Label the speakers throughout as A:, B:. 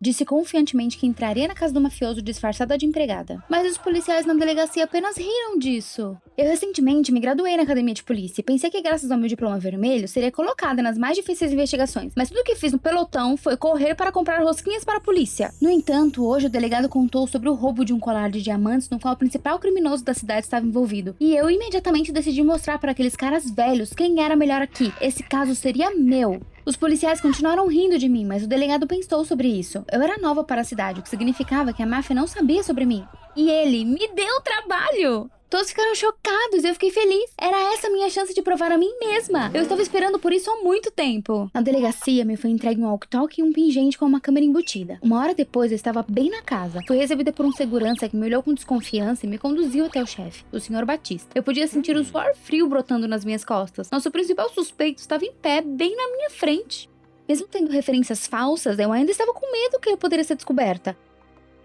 A: Disse confiantemente que entraria na casa do mafioso disfarçada de empregada. Mas os policiais na delegacia apenas riram disso. Eu recentemente me graduei na academia de polícia e pensei que graças ao meu diploma vermelho seria colocada nas mais difíceis investigações. Mas tudo o que fiz no pelotão foi correr para comprar rosquinhas para a polícia. No entanto, hoje o delegado contou sobre o roubo de um colar de diamantes no qual o principal criminoso da cidade estava envolvido. E eu imediatamente decidi mostrar para aqueles caras velhos quem era melhor aqui. Esse caso seria meu. Os policiais continuaram rindo de mim, mas o delegado pensou sobre isso. Eu era nova para a cidade, o que significava que a máfia não sabia sobre mim. E ele me deu trabalho! Todos ficaram chocados e eu fiquei feliz. Era essa a minha chance de provar a mim mesma. Eu estava esperando por isso há muito tempo. Na delegacia, me foi entregue um walkie-talkie e um pingente com uma câmera embutida. Uma hora depois, eu estava bem na casa. Fui recebida por um segurança que me olhou com desconfiança e me conduziu até o chefe, o Sr. Batista. Eu podia sentir o suor frio brotando nas minhas costas. Nosso principal suspeito estava em pé, bem na minha frente. Mesmo tendo referências falsas, eu ainda estava com medo que eu poderia ser descoberta.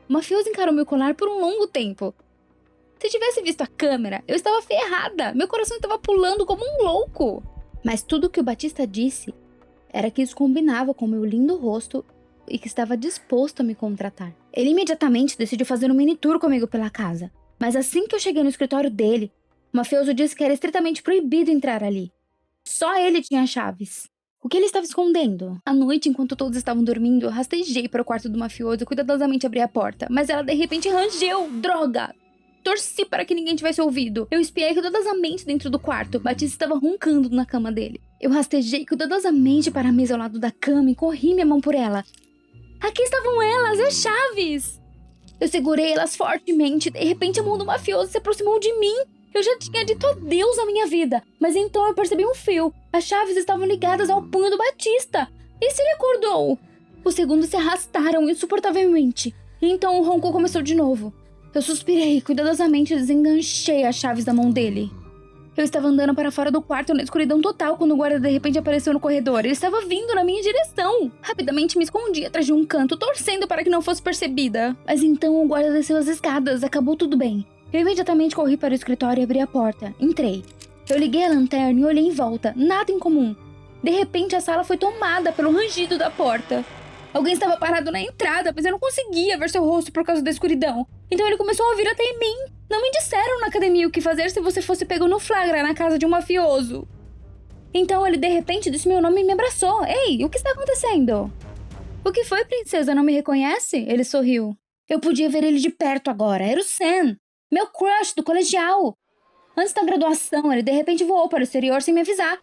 A: O mafioso encarou meu colar por um longo tempo. Se tivesse visto a câmera, eu estava ferrada. Meu coração estava pulando como um louco. Mas tudo o que o Batista disse era que isso combinava com meu lindo rosto e que estava disposto a me contratar. Ele imediatamente decidiu fazer um mini tour comigo pela casa. Mas assim que eu cheguei no escritório dele, o mafioso disse que era estritamente proibido entrar ali. Só ele tinha chaves. O que ele estava escondendo? À noite, enquanto todos estavam dormindo, eu rastejei para o quarto do mafioso e cuidadosamente abri a porta. Mas ela de repente rangeu. Droga! Torci para que ninguém tivesse ouvido. Eu espiei cuidadosamente dentro do quarto. Batista estava roncando na cama dele. Eu rastejei cuidadosamente para a mesa ao lado da cama e corri minha mão por ela. Aqui estavam elas, as chaves! Eu segurei elas fortemente. De repente a mão do mafioso se aproximou de mim. Eu já tinha dito adeus à minha vida. Mas então eu percebi um fio. As chaves estavam ligadas ao punho do Batista. E se ele acordou? Os segundos se arrastaram insuportavelmente. E então o ronco começou de novo. Eu suspirei, cuidadosamente desenganchei as chaves da mão dele. Eu estava andando para fora do quarto na escuridão total quando o guarda de repente apareceu no corredor. Ele estava vindo na minha direção. Rapidamente me escondi atrás de um canto, torcendo para que não fosse percebida. Mas então o guarda desceu as escadas, acabou tudo bem. Eu imediatamente corri para o escritório e abri a porta. Entrei. Eu liguei a lanterna e olhei em volta. Nada em comum. De repente a sala foi tomada pelo rangido da porta. Alguém estava parado na entrada, mas eu não conseguia ver seu rosto por causa da escuridão. Então ele começou a vir até mim. Não me disseram na academia o que fazer se você fosse pego no flagra na casa de um mafioso. Então ele de repente disse meu nome e me abraçou. Ei, o que está acontecendo? O que foi, princesa? Não me reconhece? Ele sorriu. Eu podia ver ele de perto agora. Era o Sam, meu crush do colegial. Antes da graduação, ele de repente voou para o exterior sem me avisar.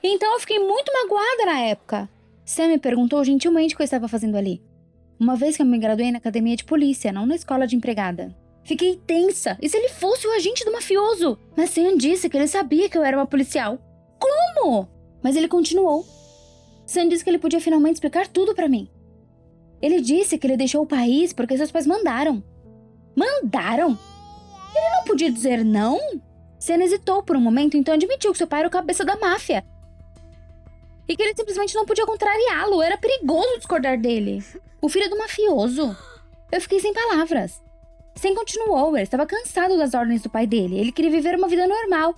A: Então eu fiquei muito magoada na época. Sam me perguntou gentilmente o que eu estava fazendo ali. Uma vez que eu me graduei na academia de polícia, não na escola de empregada. Fiquei tensa. E se ele fosse o agente do mafioso? Mas Sam disse que ele sabia que eu era uma policial. Como? Mas ele continuou. Sam disse que ele podia finalmente explicar tudo pra mim. Ele disse que ele deixou o país porque seus pais mandaram. Mandaram? Ele não podia dizer não? Sam hesitou por um momento, então admitiu que seu pai era o cabeça da máfia. E que ele simplesmente não podia contrariá-lo. Era perigoso discordar dele. O filho do mafioso. Eu fiquei sem palavras. Sam continuou. Ele estava cansado das ordens do pai dele. Ele queria viver uma vida normal.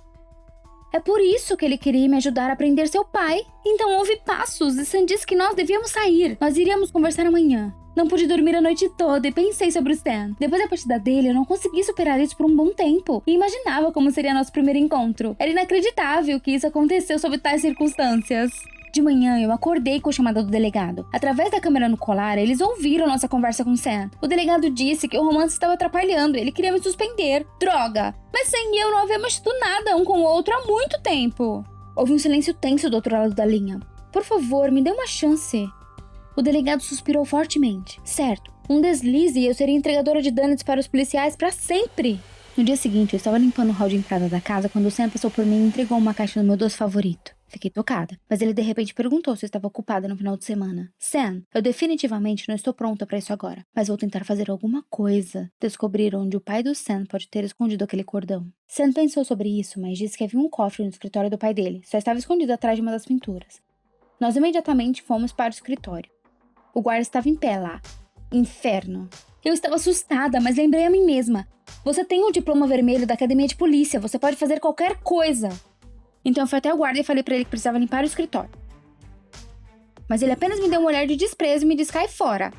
A: É por isso que ele queria me ajudar a prender seu pai. Então houve passos e Sam disse que nós devíamos sair. Nós iríamos conversar amanhã. Não pude dormir a noite toda e pensei sobre o Sam. Depois da partida dele, eu não consegui superar isso por um bom tempo. E imaginava como seria nosso primeiro encontro. Era inacreditável que isso aconteceu sob tais circunstâncias. De manhã, eu acordei com a chamada do delegado. Através da câmera no colar, eles ouviram nossa conversa com Sam. O delegado disse que o romance estava atrapalhando. Ele queria me suspender. Droga! Mas Sam e eu não havíamos tido nada um com o outro há muito tempo. Houve um silêncio tenso do outro lado da linha. Por favor, me dê uma chance. O delegado suspirou fortemente. Certo, um deslize e eu seria entregadora de donuts para os policiais para sempre. No dia seguinte, eu estava limpando o hall de entrada da casa quando o Sam passou por mim e entregou uma caixa do meu doce favorito. Fiquei tocada, mas ele de repente perguntou se eu estava ocupada no final de semana. Sam, eu definitivamente não estou pronta para isso agora, mas vou tentar fazer alguma coisa. Descobrir onde o pai do Sam pode ter escondido aquele cordão. Sam pensou sobre isso, mas disse que havia um cofre no escritório do pai dele. Só estava escondido atrás de uma das pinturas. Nós imediatamente fomos para o escritório. O guarda estava em pé lá. Inferno. Eu estava assustada, mas lembrei a mim mesma. Você tem um diploma vermelho da academia de polícia, você pode fazer qualquer coisa. Então eu fui até o guarda e falei pra ele que precisava limpar o escritório. Mas ele apenas me deu um olhar de desprezo e me disse: cai fora.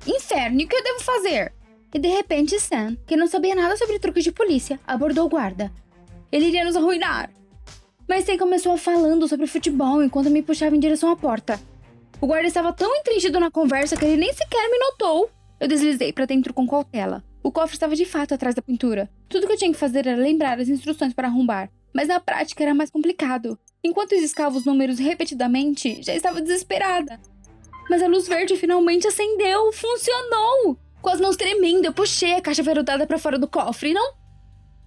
A: Inferno, e o que eu devo fazer? E de repente Sam, que não sabia nada sobre truques de polícia, abordou o guarda. Ele iria nos arruinar. Mas Sam começou falando sobre futebol enquanto me puxava em direção à porta. O guarda estava tão entendido na conversa que ele nem sequer me notou. Eu deslizei para dentro com cautela. O cofre estava de fato atrás da pintura. Tudo que eu tinha que fazer era lembrar as instruções para arrombar. Mas na prática era mais complicado. Enquanto escava os números repetidamente, já estava desesperada. Mas a luz verde finalmente acendeu! Funcionou! Com as mãos tremendo, eu puxei a caixa veludada para fora do cofre e não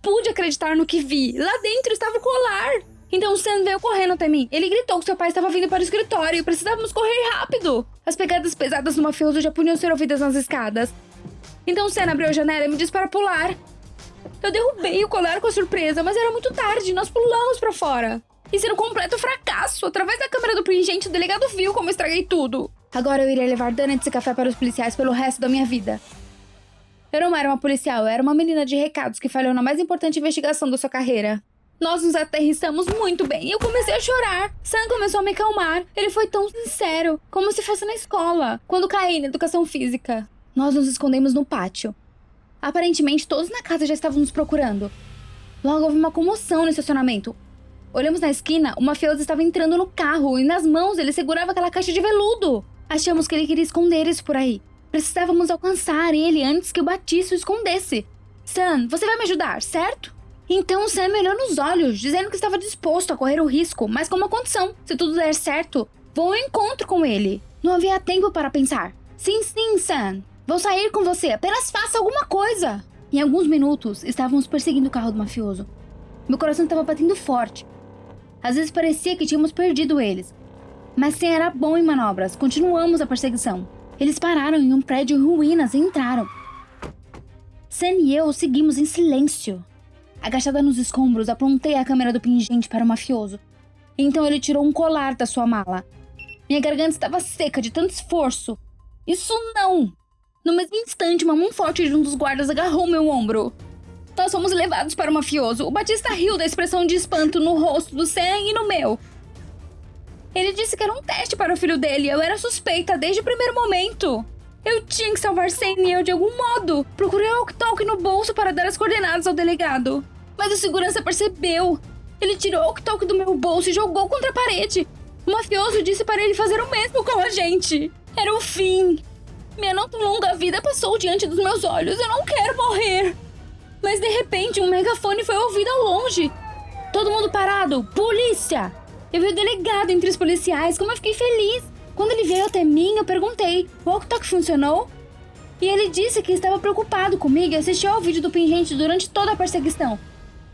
A: pude acreditar no que vi. Lá dentro estava o colar! Então Sam veio correndo até mim. Ele gritou que seu pai estava vindo para o escritório e precisávamos correr rápido. As pegadas pesadas do mafioso já podiam ser ouvidas nas escadas. Então Sam abriu a janela e me disse para pular. Eu derrubei o colar com a surpresa, mas era muito tarde, nós pulamos para fora. Isso era um completo fracasso. Através da câmera do pingente, o delegado viu como estraguei tudo. Agora eu iria levar donuts e café para os policiais pelo resto da minha vida. Eu não era uma policial, eu era uma menina de recados que falhou na mais importante investigação da sua carreira. Nós nos aterrissamos muito bem e eu comecei a chorar. Sam começou a me acalmar. Ele foi tão sincero, como se fosse na escola, quando caí na educação física. Nós nos escondemos no pátio. Aparentemente, todos na casa já estavam nos procurando. Logo houve uma comoção no estacionamento. Olhamos na esquina, o mafioso estava entrando no carro e nas mãos ele segurava aquela caixa de veludo. Achamos que ele queria esconder isso por aí. Precisávamos alcançar ele antes que o Batista o escondesse. Sam, você vai me ajudar, certo? Então Sam me olhou nos olhos, dizendo que estava disposto a correr o risco, mas com uma condição. Se tudo der certo, vou ao encontro com ele. Não havia tempo para pensar. Sim, Sam. Vou sair com você, apenas faça alguma coisa. Em alguns minutos, estávamos perseguindo o carro do mafioso. Meu coração estava batendo forte. Às vezes parecia que tínhamos perdido eles. Mas Sam era bom em manobras, continuamos a perseguição. Eles pararam em um prédio em ruínas e entraram. Sam e eu seguimos em silêncio. Agachada nos escombros, apontei a câmera do pingente para o mafioso. Então ele tirou um colar da sua mala. Minha garganta estava seca de tanto esforço. Isso não! No mesmo instante, uma mão forte de um dos guardas agarrou meu ombro. Nós fomos levados para o mafioso. O Batista riu da expressão de espanto no rosto do Sam e no meu. Ele disse que era um teste para o filho dele. Eu era suspeita desde o primeiro momento. Eu tinha que salvar Sam e eu de algum modo. Procurei o walkie-talkie no bolso para dar as coordenadas ao delegado. Mas o segurança percebeu. Ele tirou o walkie-talkie do meu bolso e jogou contra a parede. O mafioso disse para ele fazer o mesmo com a gente. Era o fim. Minha não tão longa vida passou diante dos meus olhos. Eu não quero morrer. Mas de repente um megafone foi ouvido ao longe. Todo mundo parado. Polícia! Eu vi o delegado entre os policiais. Como eu fiquei feliz. Quando ele veio até mim, eu perguntei: o walkie-talkie funcionou? E ele disse que estava preocupado comigo e assistiu ao vídeo do pingente durante toda a perseguição.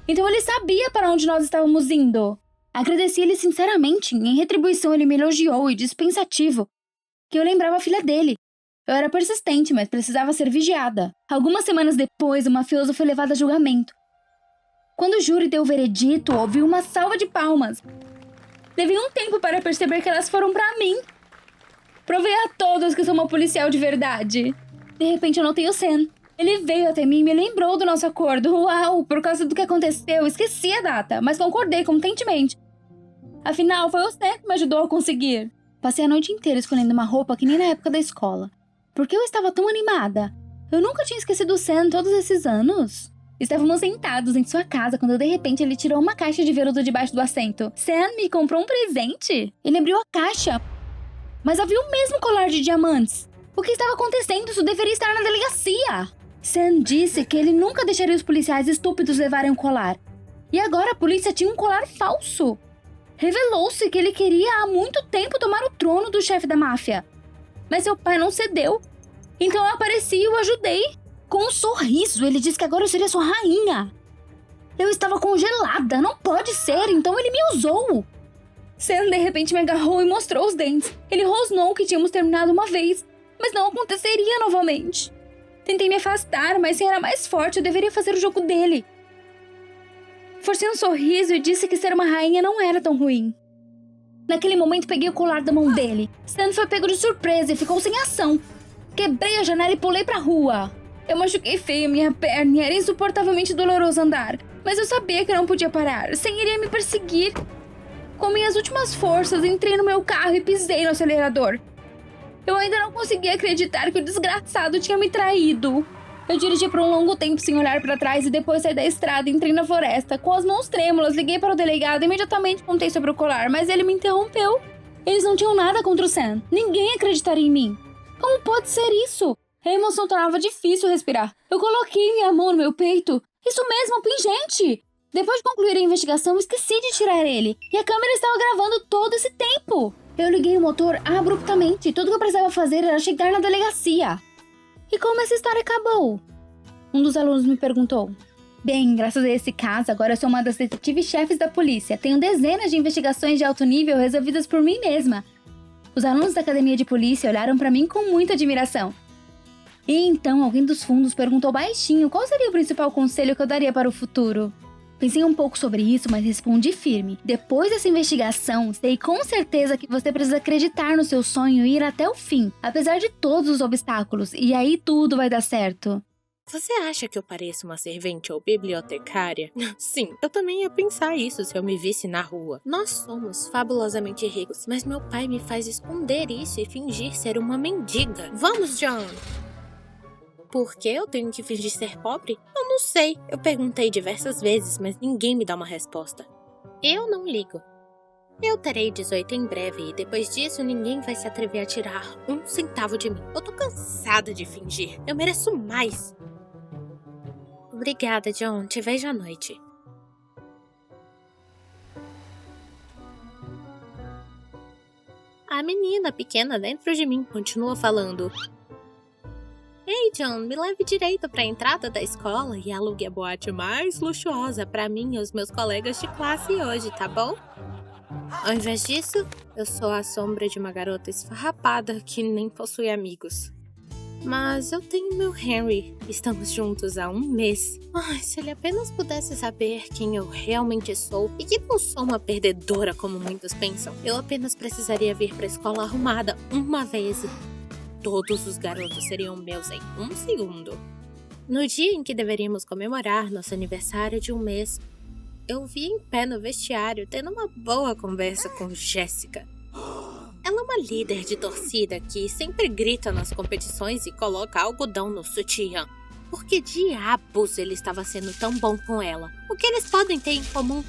A: Então ele sabia para onde nós estávamos indo. Agradeci-lhe sinceramente. Em retribuição, ele me elogiou e disse pensativo que eu lembrava a filha dele. Eu era persistente, mas precisava ser vigiada. Algumas semanas depois, o mafioso foi levado a julgamento. Quando o júri deu o veredito, houve uma salva de palmas. Levei um tempo para perceber que elas foram para mim. Provei a todos que sou uma policial de verdade. De repente, eu notei o Sam. Ele veio até mim e me lembrou do nosso acordo. Uau, por causa do que aconteceu, esqueci a data, mas concordei contentemente. Afinal, foi o Sam que me ajudou a conseguir. Passei a noite inteira escolhendo uma roupa que nem na época da escola. Por que eu estava tão animada? Eu nunca tinha esquecido o Sam todos esses anos. Estávamos sentados em sua casa quando de repente ele tirou uma caixa de veludo debaixo do assento. Sam me comprou um presente. Ele abriu a caixa, mas havia o mesmo colar de diamantes. O que estava acontecendo? Isso deveria estar na delegacia. Sam disse que ele nunca deixaria os policiais estúpidos levarem o colar. E agora a polícia tinha um colar falso. Revelou-se que ele queria há muito tempo tomar o trono do chefe da máfia. Mas seu pai não cedeu. Então eu apareci e o ajudei. Com um sorriso, ele disse que agora eu seria sua rainha. Eu estava congelada, não pode ser, então ele me usou. Sam de repente me agarrou e mostrou os dentes. Ele rosnou que tínhamos terminado uma vez, mas não aconteceria novamente. Tentei me afastar, mas se era mais forte, eu deveria fazer o jogo dele. Forcei um sorriso e disse que ser uma rainha não era tão ruim. Naquele momento, peguei o colar da mão dele. Sam foi pego de surpresa e ficou sem ação. Quebrei a janela e pulei pra rua. Eu machuquei feio minha perna e era insuportavelmente doloroso andar. Mas eu sabia que não podia parar. Sam iria me perseguir. Com minhas últimas forças, entrei no meu carro e pisei no acelerador. Eu ainda não conseguia acreditar que o desgraçado tinha me traído. Eu dirigi por um longo tempo sem olhar para trás e depois saí da estrada e entrei na floresta. Com as mãos trêmulas, liguei para o delegado e imediatamente contei sobre o colar, mas ele me interrompeu. Eles não tinham nada contra o Sam. Ninguém acreditaria em mim. Como pode ser isso? A emoção tornava difícil respirar. Eu coloquei minha mão no meu peito. Isso mesmo, um pingente! Depois de concluir a investigação, esqueci de tirar ele. E a câmera estava gravando todo esse tempo. Eu liguei o motor abruptamente. Tudo que eu precisava fazer era chegar na delegacia. E como essa história acabou? Um dos alunos me perguntou. Bem, graças a esse caso, agora eu sou uma das detetives-chefes da polícia. Tenho dezenas de investigações de alto nível resolvidas por mim mesma. Os alunos da academia de polícia olharam para mim com muita admiração. E então alguém dos fundos perguntou baixinho qual seria o principal conselho que eu daria para o futuro. Pensei um pouco sobre isso, mas respondi firme. Depois dessa investigação, sei com certeza que você precisa acreditar no seu sonho e ir até o fim, apesar de todos os obstáculos, e aí tudo vai dar certo.
B: Você acha que eu pareço uma servente ou bibliotecária? Sim, eu também ia pensar isso se eu me visse na rua. Nós somos fabulosamente ricos, mas meu pai me faz esconder isso e fingir ser uma mendiga. Vamos, John! Por que eu tenho que fingir ser pobre? Eu não sei. Eu perguntei diversas vezes, mas ninguém me dá uma resposta. Eu não ligo. Eu terei 18 em breve e depois disso ninguém vai se atrever a tirar um centavo de mim. Eu tô cansada de fingir. Eu mereço mais. Obrigada, John. Te vejo à noite. A menina pequena dentro de mim continua falando. Ei, John, me leve direito para a entrada da escola e alugue a boate mais luxuosa para mim e os meus colegas de classe hoje, tá bom? Ao invés disso, eu sou a sombra de uma garota esfarrapada que nem possui amigos. Mas eu tenho meu Henry. Estamos juntos há 1 mês. Ai, se ele apenas pudesse saber quem eu realmente sou e que não sou uma perdedora como muitos pensam. Eu apenas precisaria vir para a escola arrumada uma vez e todos os garotos seriam meus em 1 segundo. No dia em que deveríamos comemorar nosso aniversário de 1 mês, eu vi em pé no vestiário tendo uma boa conversa com Jéssica. Ela é uma líder de torcida que sempre grita nas competições e coloca algodão no sutiã. Por que diabos ele estava sendo tão bom com ela? O que eles podem ter em comum?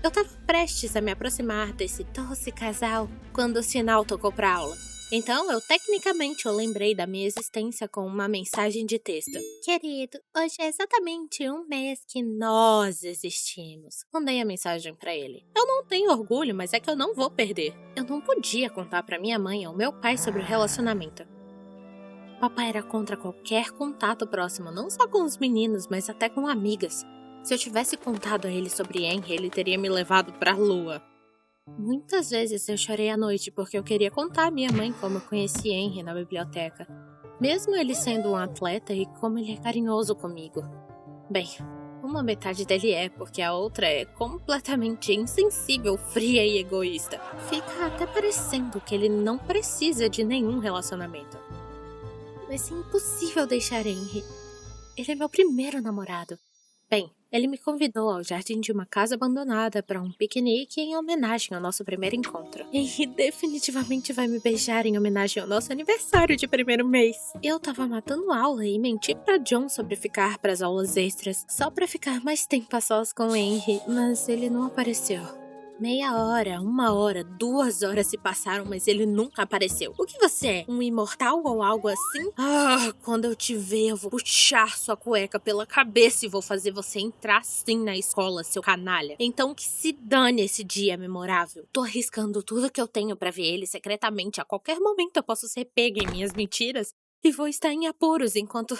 B: Eu estava prestes a me aproximar desse doce casal quando o sinal tocou para aula. Então, eu tecnicamente lembrei da minha existência com uma mensagem de texto. Querido, hoje é exatamente 1 mês que nós existimos. Mandei a mensagem pra ele. Eu não tenho orgulho, mas é que eu não vou perder. Eu não podia contar pra minha mãe ou meu pai sobre o relacionamento. Papai era contra qualquer contato próximo, não só com os meninos, mas até com amigas. Se eu tivesse contado a ele sobre Henry, ele teria me levado pra lua. Muitas vezes eu chorei à noite porque eu queria contar à minha mãe como eu conheci Henry na biblioteca. Mesmo ele sendo um atleta e como ele é carinhoso comigo. Bem, uma metade dele é, porque a outra é completamente insensível, fria e egoísta. Fica até parecendo que ele não precisa de nenhum relacionamento. Mas é impossível deixar Henry. Ele é meu primeiro namorado. Bem, ele me convidou ao jardim de uma casa abandonada para um piquenique em homenagem ao nosso primeiro encontro. E definitivamente vai me beijar em homenagem ao nosso aniversário de 1º mês. Eu tava matando aula e menti pra John sobre ficar pras aulas extras, só pra ficar mais tempo a sós com Henry, mas ele não apareceu. Meia hora, 1 hora, 2 horas se passaram, mas ele nunca apareceu. O que você é? Um imortal ou algo assim? Quando eu te ver, eu vou puxar sua cueca pela cabeça e vou fazer você entrar sim na escola, seu canalha. Então que se dane esse dia memorável. Tô arriscando tudo que eu tenho pra ver ele secretamente. A qualquer momento eu posso ser pega em minhas mentiras e vou estar em apuros enquanto...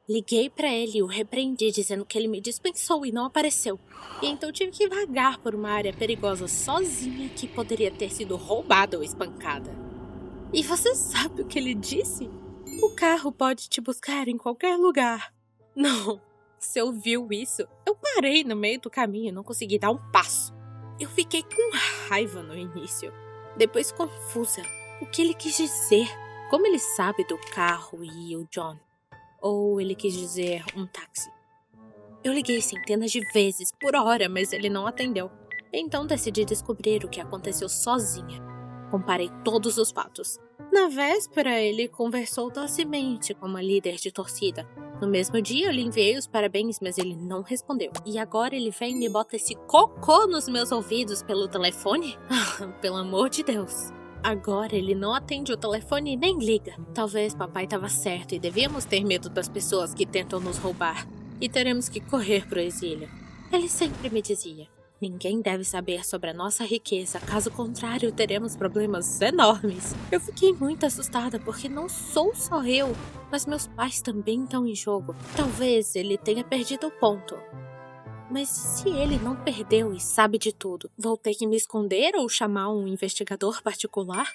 B: Liguei pra ele e o repreendi, dizendo que ele me dispensou e não apareceu. E então tive que vagar por uma área perigosa sozinha que poderia ter sido roubada ou espancada. E você sabe o que ele disse? O carro pode te buscar em qualquer lugar. Não, você ouviu isso? Eu parei no meio do caminho e não consegui dar um passo. Eu fiquei com raiva no início, depois confusa. O que ele quis dizer? Como ele sabe do carro e o John? Ou ele quis dizer um táxi. Eu liguei centenas de vezes por hora, mas ele não atendeu. Então decidi descobrir o que aconteceu sozinha. Comparei todos os fatos. Na véspera, ele conversou docemente com uma líder de torcida. No mesmo dia, eu lhe enviei os parabéns, mas ele não respondeu. E agora ele vem e me bota esse cocô nos meus ouvidos pelo telefone? Pelo amor de Deus. Agora ele não atende o telefone e nem liga. Talvez papai estava certo e devíamos ter medo das pessoas que tentam nos roubar. E teremos que correr pro exílio. Ele sempre me dizia: ninguém deve saber sobre a nossa riqueza, caso contrário teremos problemas enormes. Eu fiquei muito assustada porque não sou só eu, mas meus pais também estão em jogo. Talvez ele tenha perdido o ponto. Mas se ele não perdeu e sabe de tudo, vou ter que me esconder ou chamar um investigador particular?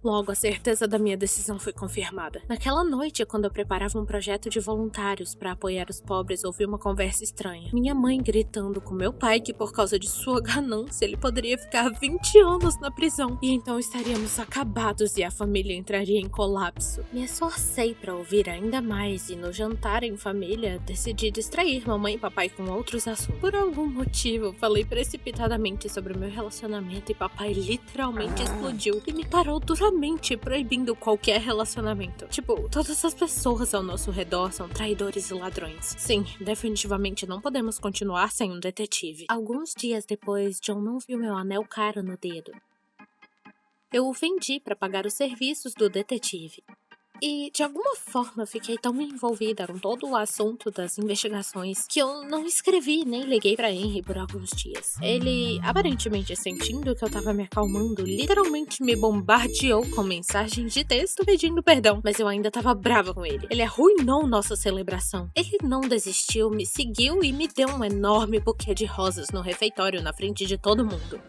B: Logo, a certeza da minha decisão foi confirmada. Naquela noite, quando eu preparava um projeto de voluntários para apoiar os pobres, ouvi uma conversa estranha. Minha mãe gritando com meu pai que por causa de sua ganância, ele poderia ficar 20 anos na prisão. E então estaríamos acabados e a família entraria em colapso. Me esforcei para ouvir ainda mais e no jantar em família, decidi distrair mamãe e papai com outros assuntos. Por algum motivo, falei precipitadamente sobre o meu relacionamento e papai literalmente explodiu e me parou duramente, proibindo qualquer relacionamento. Tipo, todas as pessoas ao nosso redor são traidores e ladrões. Sim, definitivamente não podemos continuar sem um detetive. Alguns dias depois, John não viu meu anel caro no dedo. Eu o vendi para pagar os serviços do detetive. E, de alguma forma, fiquei tão envolvida com todo o assunto das investigações que eu não escrevi nem liguei pra Henry por alguns dias. Ele, aparentemente sentindo que eu tava me acalmando, literalmente me bombardeou com mensagens de texto pedindo perdão, mas eu ainda tava brava com ele. Ele arruinou nossa celebração. Ele não desistiu, me seguiu e me deu um enorme buquê de rosas no refeitório na frente de todo mundo.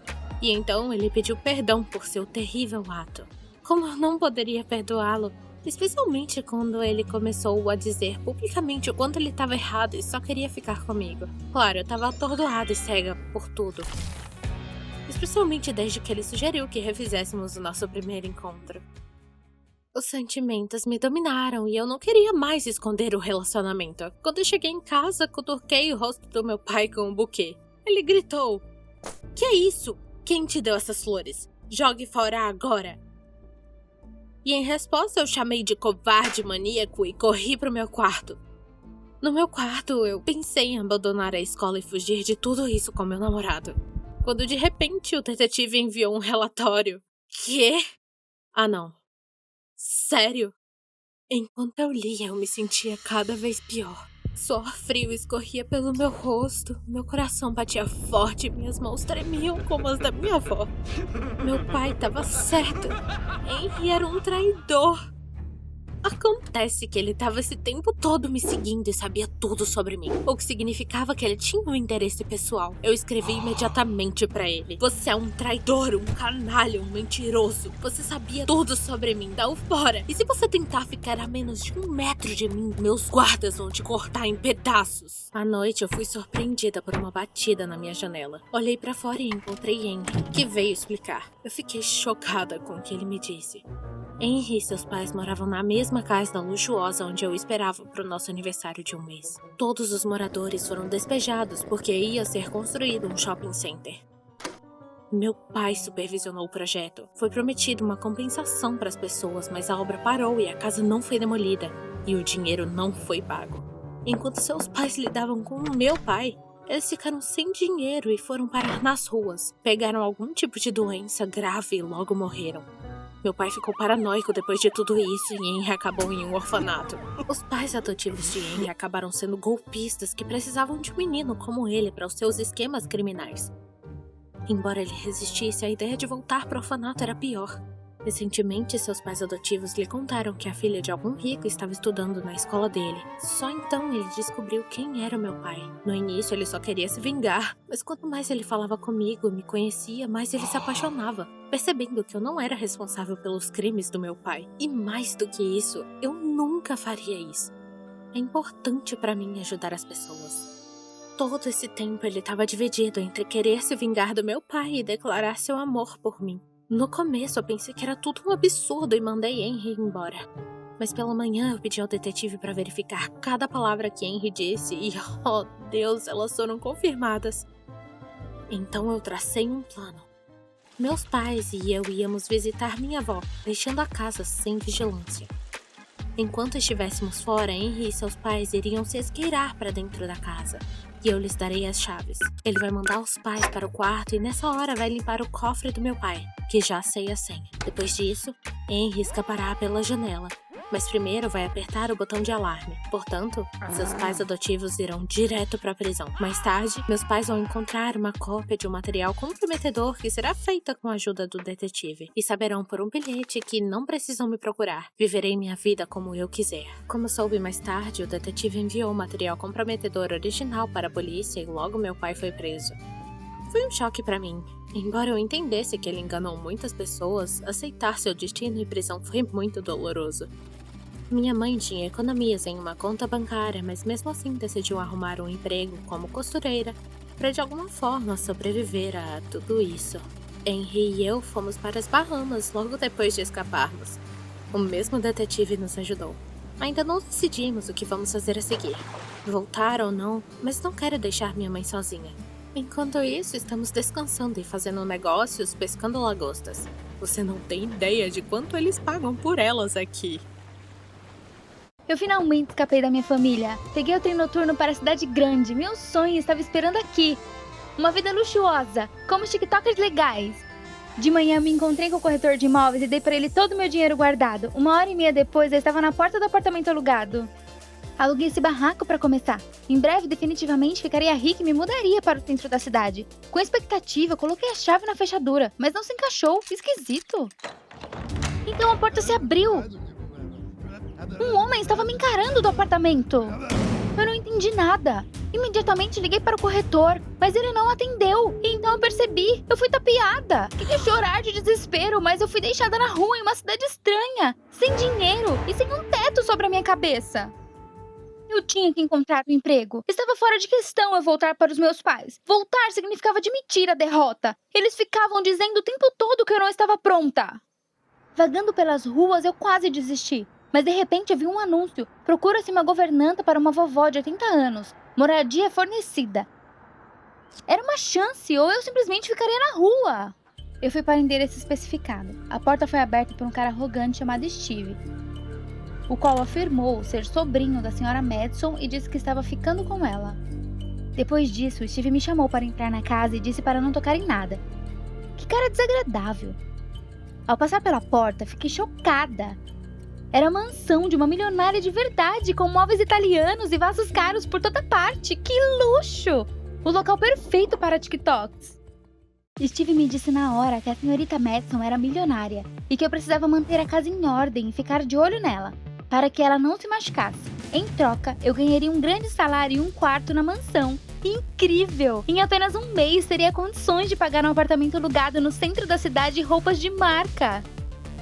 B: E então ele pediu perdão por seu terrível ato. Como eu não poderia perdoá-lo? Especialmente quando ele começou a dizer publicamente o quanto ele estava errado e só queria ficar comigo. Claro, eu estava atordoada e cega por tudo. Especialmente desde que ele sugeriu que refizéssemos o nosso primeiro encontro. Os sentimentos me dominaram e eu não queria mais esconder o relacionamento. Quando eu cheguei em casa, cutuquei o rosto do meu pai com um buquê. Ele gritou: "Que é isso? Quem te deu essas flores? Jogue fora agora!" E em resposta eu chamei de covarde maníaco e corri pro meu quarto. No meu quarto, eu pensei em abandonar a escola e fugir de tudo isso com meu namorado. Quando de repente o detetive enviou um relatório. Quê? Ah, não. Sério? Enquanto eu lia, eu me sentia cada vez pior. Suor frio escorria pelo meu rosto, meu coração batia forte e minhas mãos tremiam como as da minha avó. Meu pai estava certo. Henry era um traidor. Acontece que ele estava esse tempo todo me seguindo e sabia tudo sobre mim, o que significava que ele tinha um interesse pessoal. Eu escrevi imediatamente pra ele: "Você é um traidor, um canalha, um mentiroso. Você sabia tudo sobre mim, dá-o fora. E se você tentar ficar a menos de 1 metro de mim, meus guardas vão te cortar em pedaços." À noite eu fui surpreendida por uma batida na minha janela. Olhei pra fora e encontrei Henry, que veio explicar. Eu fiquei chocada com o que ele me disse. Henry e seus pais moravam na mesma casa luxuosa onde eu esperava para o nosso aniversário de 1 mês. Todos os moradores foram despejados porque ia ser construído um shopping center. Meu pai supervisionou o projeto. Foi prometida uma compensação para as pessoas, mas a obra parou e a casa não foi demolida. E o dinheiro não foi pago. Enquanto seus pais lidavam com o meu pai, eles ficaram sem dinheiro e foram parar nas ruas. Pegaram algum tipo de doença grave e logo morreram. Meu pai ficou paranoico depois de tudo isso e Henry acabou em um orfanato. Os pais adotivos de Henry acabaram sendo golpistas que precisavam de um menino como ele para os seus esquemas criminais. Embora ele resistisse, a ideia de voltar para o orfanato era pior. Recentemente, seus pais adotivos lhe contaram que a filha de algum rico estava estudando na escola dele. Só então ele descobriu quem era o meu pai. No início, ele só queria se vingar, mas quanto mais ele falava comigo e me conhecia, mais ele se apaixonava, percebendo que eu não era responsável pelos crimes do meu pai. E mais do que isso, eu nunca faria isso. É importante para mim ajudar as pessoas. Todo esse tempo ele estava dividido entre querer se vingar do meu pai e declarar seu amor por mim. No começo eu pensei que era tudo um absurdo e mandei Henry embora. Mas pela manhã eu pedi ao detetive para verificar cada palavra que Henry disse e, oh Deus, elas foram confirmadas. Então eu tracei um plano. Meus pais e eu íamos visitar minha avó, deixando a casa sem vigilância. Enquanto estivéssemos fora, Henry e seus pais iriam se esgueirar para dentro da casa. E eu lhes darei as chaves. Ele vai mandar os pais para o quarto e nessa hora vai limpar o cofre do meu pai, que já sei a senha. Depois disso, Henry escapará pela janela. Mas primeiro vai apertar o botão de alarme. Portanto, seus pais adotivos irão direto para a prisão. Mais tarde, meus pais vão encontrar uma cópia de um material comprometedor que será feita com a ajuda do detetive. E saberão por um bilhete que não precisam me procurar. Viverei minha vida como eu quiser. Como soube mais tarde, o detetive enviou o material comprometedor original para a polícia e logo meu pai foi preso. Foi um choque para mim. Embora eu entendesse que ele enganou muitas pessoas, aceitar seu destino e prisão foi muito doloroso. Minha mãe tinha economias em uma conta bancária, mas mesmo assim decidiu arrumar um emprego como costureira para de alguma forma sobreviver a tudo isso. Henry e eu fomos para as Bahamas logo depois de escaparmos. O mesmo detetive nos ajudou. Ainda não decidimos o que vamos fazer a seguir. Voltar ou não, mas não quero deixar minha mãe sozinha. Enquanto isso, estamos descansando e fazendo negócios pescando lagostas. Você não tem ideia de quanto eles pagam por elas aqui.
A: Eu finalmente escapei da minha família. Peguei o trem noturno para a cidade grande. Meu sonho estava esperando aqui. Uma vida luxuosa, como os tiktokers legais. De manhã me encontrei com o corretor de imóveis e dei para ele todo o meu dinheiro guardado. 1h30 depois eu estava na porta do apartamento alugado. Aluguei esse barraco para começar. Em breve, definitivamente, ficaria rica e me mudaria para o centro da cidade. Com expectativa, coloquei a chave na fechadura, mas não se encaixou. Esquisito. Então a porta se abriu. Um homem estava me encarando do apartamento. Eu não entendi nada. Imediatamente liguei para o corretor, mas ele não atendeu. E então eu percebi, eu fui tapeada. Queria chorar de desespero, mas eu fui deixada na rua em uma cidade estranha, sem dinheiro e sem um teto sobre a minha cabeça. Eu tinha que encontrar um emprego. Estava fora de questão eu voltar para os meus pais. Voltar significava admitir a derrota. Eles ficavam dizendo o tempo todo que eu não estava pronta. Vagando pelas ruas, eu quase desisti. Mas de repente eu vi um anúncio. Procura-se uma governanta para uma vovó de 80 anos. Moradia fornecida. Era uma chance, ou eu simplesmente ficaria na rua. Eu fui para o endereço especificado. A porta foi aberta por um cara arrogante chamado Steve, o qual afirmou ser sobrinho da senhora Madison e disse que estava ficando com ela. Depois disso, Steve me chamou para entrar na casa e disse para não tocar em nada. Que cara desagradável. Ao passar pela porta, fiquei chocada. Era a mansão de uma milionária de verdade, com móveis italianos e vasos caros por toda parte. Que luxo! O local perfeito para TikToks. Steve me disse na hora que a senhorita Madison era milionária e que eu precisava manter a casa em ordem e ficar de olho nela, para que ela não se machucasse. Em troca, eu ganharia um grande salário e um quarto na mansão. Incrível! Em apenas um mês, teria condições de pagar um apartamento alugado no centro da cidade e roupas de marca.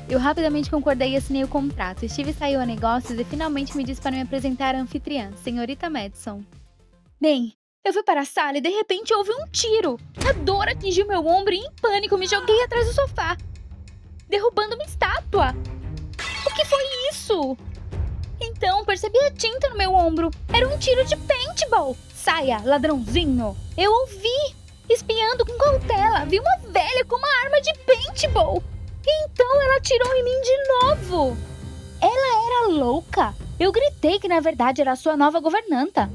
A: Eu rapidamente concordei e assinei o contrato. Steve saiu a negócios e finalmente me disse para me apresentar a anfitriã, senhorita Madison. Bem, eu fui para a sala e de repente houve um tiro. A dor atingiu meu ombro e em pânico me joguei atrás do sofá, derrubando uma estátua. O que foi isso? Então percebi a tinta no meu ombro. Era um tiro de paintball. Saia, ladrãozinho. Eu ouvi. Espiando com cautela, vi uma velha com uma arma de paintball. Então ela atirou em mim de novo. Ela era louca. Eu gritei que na verdade era a sua nova governanta.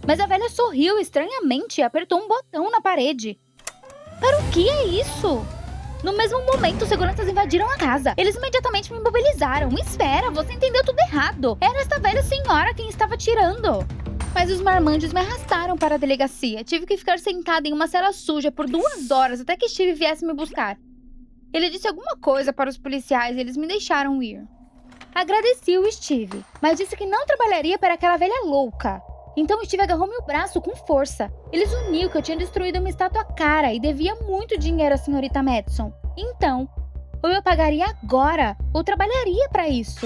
A: Mas a velha sorriu estranhamente e apertou um botão na parede. Para o que é isso? No mesmo momento, os seguranças invadiram a casa. Eles imediatamente me imobilizaram. Espera, você entendeu tudo errado. Era essa velha senhora quem estava atirando. Mas os marmanjos me arrastaram para a delegacia. Tive que ficar sentada em uma cela suja por 2 horas até que Steve viesse me buscar. Ele disse alguma coisa para os policiais e eles me deixaram ir. Agradeci o Steve, mas disse que não trabalharia para aquela velha louca. Então Steve agarrou meu braço com força. Ele zuniu que eu tinha destruído uma estátua cara e devia muito dinheiro à senhorita Madison. Então, ou eu pagaria agora, ou trabalharia para isso.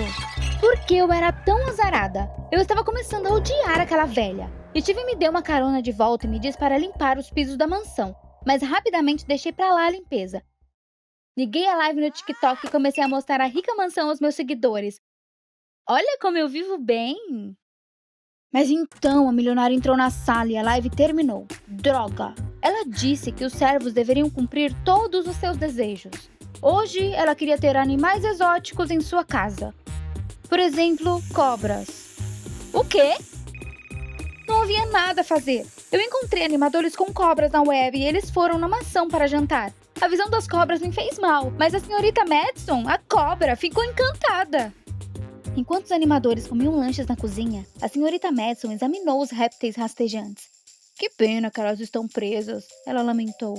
A: Por que eu era tão azarada? Eu estava começando a odiar aquela velha. Steve me deu uma carona de volta e me disse para limpar os pisos da mansão, mas rapidamente deixei para lá a limpeza. Liguei a live no TikTok e comecei a mostrar a rica mansão aos meus seguidores. Olha como eu vivo bem! Mas então a milionária entrou na sala e a live terminou. Droga! Ela disse que os servos deveriam cumprir todos os seus desejos. Hoje, ela queria ter animais exóticos em sua casa. Por exemplo, cobras. O quê? Não havia nada a fazer. Eu encontrei animadores com cobras na web e eles foram na mansão para jantar. A visão das cobras me fez mal, mas a senhorita Madison, a cobra, ficou encantada. Enquanto os animadores comiam lanches na cozinha, a senhorita Madison examinou os répteis rastejantes. Que pena que elas estão presas, ela lamentou.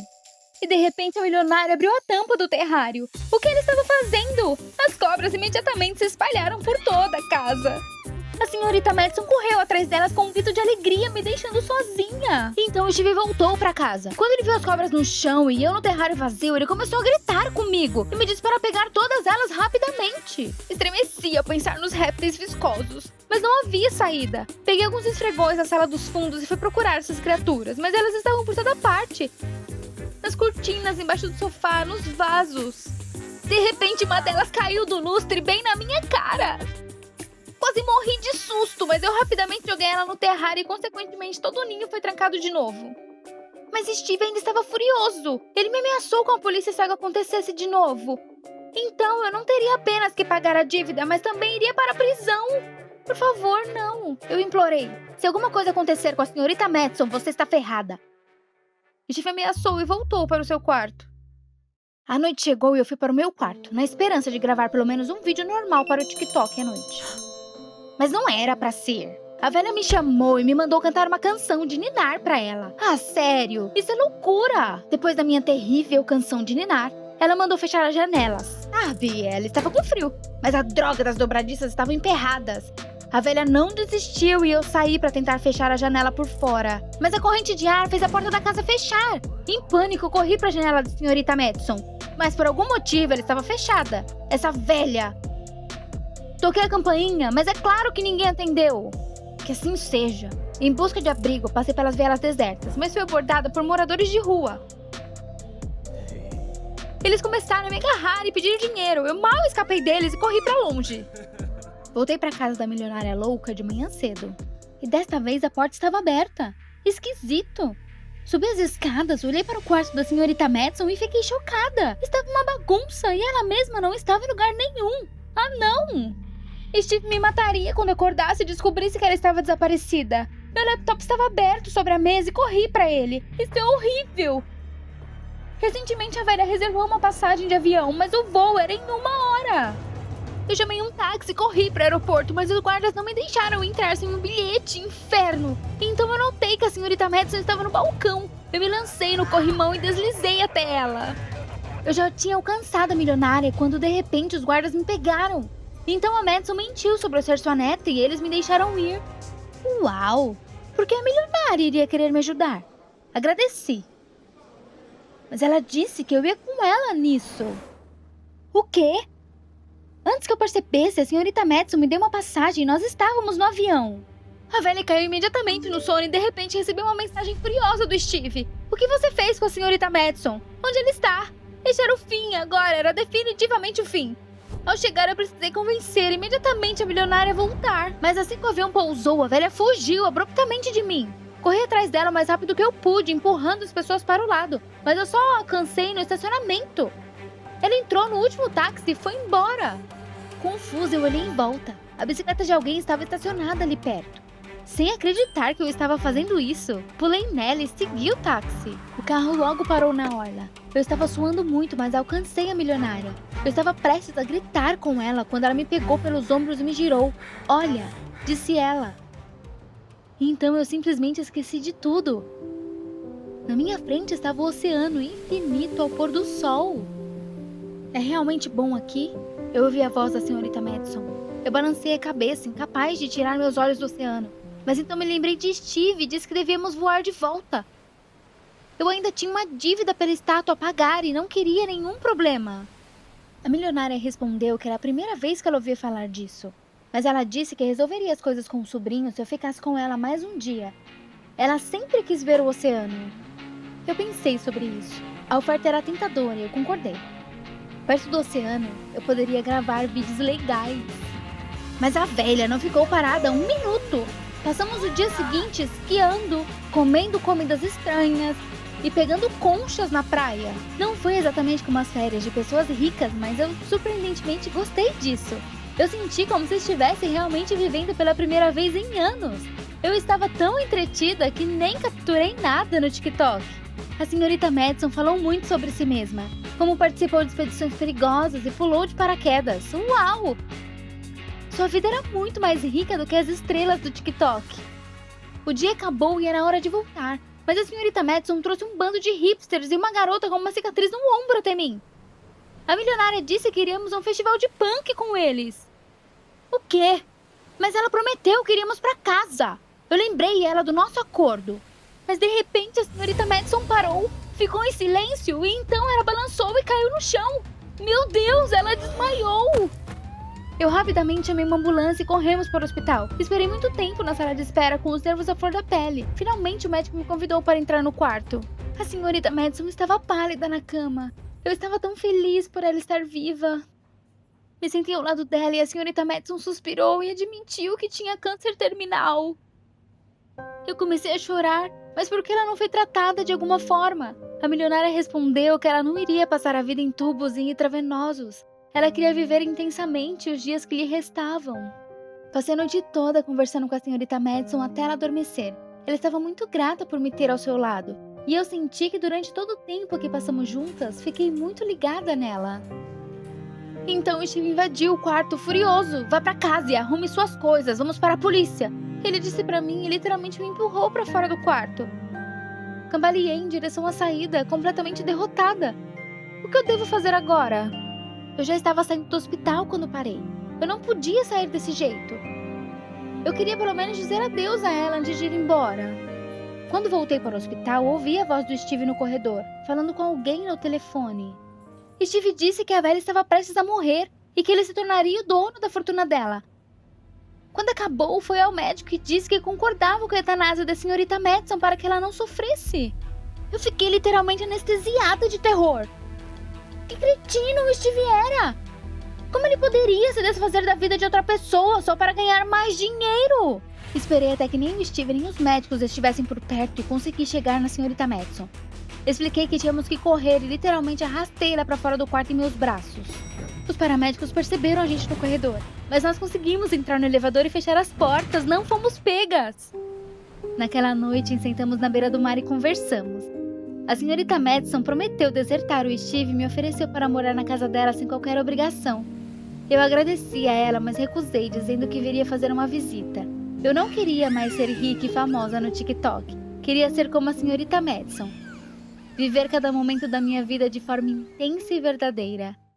A: E de repente a milionária abriu a tampa do terrário. O que ele estava fazendo? As cobras imediatamente se espalharam por toda a casa. A senhorita Madison correu atrás delas com um grito de alegria, me deixando sozinha. Então o Steve voltou pra casa. Quando ele viu as cobras no chão e eu no terrário vazio, ele começou a gritar comigo e me disse para pegar todas elas rapidamente. Estremeci ao pensar nos répteis viscosos, mas não havia saída. Peguei alguns esfregões na sala dos fundos e fui procurar essas criaturas, mas elas estavam por toda parte. Nas cortinas, embaixo do sofá, nos vasos. De repente, uma delas caiu do lustre bem na minha cara. Quase morri de susto, mas eu rapidamente joguei ela no terrário e, consequentemente, todo o ninho foi trancado de novo. Mas Steve ainda estava furioso. Ele me ameaçou com a polícia se algo acontecesse de novo. Então, eu não teria apenas que pagar a dívida, mas também iria para a prisão. Por favor, não. Eu implorei. Se alguma coisa acontecer com a senhorita Madison, você está ferrada. Steve ameaçou e voltou para o seu quarto. A noite chegou e eu fui para o meu quarto, na esperança de gravar pelo menos um vídeo normal para o TikTok à noite. Mas não era pra ser. A velha me chamou e me mandou cantar uma canção de ninar pra ela. Ah, sério? Isso é loucura! Depois da minha terrível canção de ninar, ela mandou fechar as janelas. Ah, ela estava com frio, mas a droga das dobradiças estavam emperradas. A velha não desistiu e eu saí pra tentar fechar a janela por fora. Mas a corrente de ar fez a porta da casa fechar. Em pânico, corri pra janela da senhorita Madison. Mas por algum motivo ela estava fechada. Essa velha... Toquei a campainha, mas é claro que ninguém atendeu. Que assim seja. Em busca de abrigo, passei pelas vielas desertas, mas fui abordada por moradores de rua. Eles começaram a me agarrar e pedir dinheiro. Eu mal escapei deles e corri pra longe. Voltei pra casa da milionária louca de manhã cedo. E desta vez a porta estava aberta. Esquisito. Subi as escadas, olhei para o quarto da senhorita Madison e fiquei chocada. Estava uma bagunça e ela mesma não estava em lugar nenhum. Ah, não! Steve me mataria quando acordasse e descobrisse que ela estava desaparecida. Meu laptop estava aberto sobre a mesa e corri pra ele. Isso é horrível! Recentemente a velha reservou uma passagem de avião, mas o voo era em 1 hora. Eu chamei um táxi e corri para o aeroporto, mas os guardas não me deixaram entrar sem um bilhete, inferno! Então eu notei que a senhorita Madison estava no balcão. Eu me lancei no corrimão e deslizei até ela. Eu já tinha alcançado a milionária quando de repente os guardas me pegaram. Então a Madison mentiu sobre eu ser sua neta e eles me deixaram ir. Uau! Por que a milionária iria querer me ajudar? Agradeci. Mas ela disse que eu ia com ela nisso. O quê? Antes que eu percebesse, a senhorita Madison me deu uma passagem e nós estávamos no avião. A velha caiu imediatamente no sono e de repente recebi uma mensagem furiosa do Steve. O que você fez com a senhorita Madison? Onde ela está? Este era o fim agora, era definitivamente o fim. Ao chegar, eu precisei convencer imediatamente a milionária a voltar. Mas assim que o avião pousou, a velha fugiu abruptamente de mim. Corri atrás dela o mais rápido que eu pude, empurrando as pessoas para o lado. Mas eu só a alcancei no estacionamento. Ela entrou no último táxi e foi embora. Confusa, eu olhei em volta. A bicicleta de alguém estava estacionada ali perto. Sem acreditar que eu estava fazendo isso, pulei nela e segui o táxi. O carro logo parou na orla. Eu estava suando muito, mas alcancei a milionária. Eu estava prestes a gritar com ela quando ela me pegou pelos ombros e me girou. Olha, disse ela. Então eu simplesmente esqueci de tudo. Na minha frente estava o oceano infinito ao pôr do sol. É realmente bom aqui? Eu ouvi a voz da senhorita Madison. Eu balancei a cabeça, incapaz de tirar meus olhos do oceano. Mas então me lembrei de Steve e disse que devíamos voar de volta. Eu ainda tinha uma dívida pela estátua a pagar e não queria nenhum problema. A milionária respondeu que era a primeira vez que ela ouvia falar disso. Mas ela disse que resolveria as coisas com o sobrinho se eu ficasse com ela mais um dia. Ela sempre quis ver o oceano. Eu pensei sobre isso. A oferta era tentadora e eu concordei. Perto do oceano, eu poderia gravar vídeos legais. Mas a velha não ficou parada 1 minuto. Passamos o dia seguinte esquiando, comendo comidas estranhas e pegando conchas na praia. Não foi exatamente como as férias de pessoas ricas, mas eu surpreendentemente gostei disso. Eu senti como se estivesse realmente vivendo pela primeira vez em anos. Eu estava tão entretida que nem capturei nada no TikTok. A senhorita Madison falou muito sobre si mesma, como participou de expedições perigosas e pulou de paraquedas. Uau! Sua vida era muito mais rica do que as estrelas do TikTok. O dia acabou e era hora de voltar, mas a senhorita Madison trouxe um bando de hipsters e uma garota com uma cicatriz no ombro até mim. A milionária disse que iríamos a um festival de punk com eles. O quê? Mas ela prometeu que iríamos para casa. Eu lembrei ela do nosso acordo. Mas de repente a senhorita Madison parou, ficou em silêncio e então ela balançou e caiu no chão. Meu Deus, ela desmaiou! Eu rapidamente chamei uma ambulância e corremos para o hospital. Esperei muito tempo na sala de espera com os nervos à flor da pele. Finalmente o médico me convidou para entrar no quarto. A senhorita Madison estava pálida na cama. Eu estava tão feliz por ela estar viva. Me sentei ao lado dela e a senhorita Madison suspirou e admitiu que tinha câncer terminal. Eu comecei a chorar, mas por que ela não foi tratada de alguma forma? A milionária respondeu que ela não iria passar a vida em tubos e intravenosos. Ela queria viver intensamente os dias que lhe restavam. Passei a noite toda conversando com a senhorita Madison até ela adormecer. Ela estava muito grata por me ter ao seu lado. E eu senti que durante todo o tempo que passamos juntas, fiquei muito ligada nela. Então Steve invadiu o quarto furioso. Vá pra casa e arrume suas coisas, vamos para a polícia. Ele disse pra mim e literalmente me empurrou pra fora do quarto. Cambaleei em direção à saída, completamente derrotada. O que eu devo fazer agora? Eu já estava saindo do hospital quando parei. Eu não podia sair desse jeito. Eu queria pelo menos dizer adeus a ela antes de ir embora. Quando voltei para o hospital, ouvi a voz do Steve no corredor, falando com alguém no telefone. Steve disse que a velha estava prestes a morrer e que ele se tornaria o dono da fortuna dela. Quando acabou, foi ao médico e disse que concordava com a eutanásia da senhorita Madison para que ela não sofresse. Eu fiquei literalmente anestesiada de terror. Que cretino o Steve era! Como ele poderia se desfazer da vida de outra pessoa só para ganhar mais dinheiro? Esperei até que nem o Steve nem os médicos estivessem por perto e consegui chegar na senhorita Madison. Expliquei que tínhamos que correr e literalmente arrastei ela para fora do quarto em meus braços. Os paramédicos perceberam a gente no corredor, mas nós conseguimos entrar no elevador e fechar as portas, não fomos pegas! Naquela noite, sentamos na beira do mar e conversamos. A senhorita Madison prometeu desertar o Steve e me ofereceu para morar na casa dela sem qualquer obrigação. Eu agradeci a ela, mas recusei, dizendo que viria fazer uma visita. Eu não queria mais ser rica e famosa no TikTok. Queria ser como a senhorita Madison. Viver cada momento da minha vida de forma intensa e verdadeira.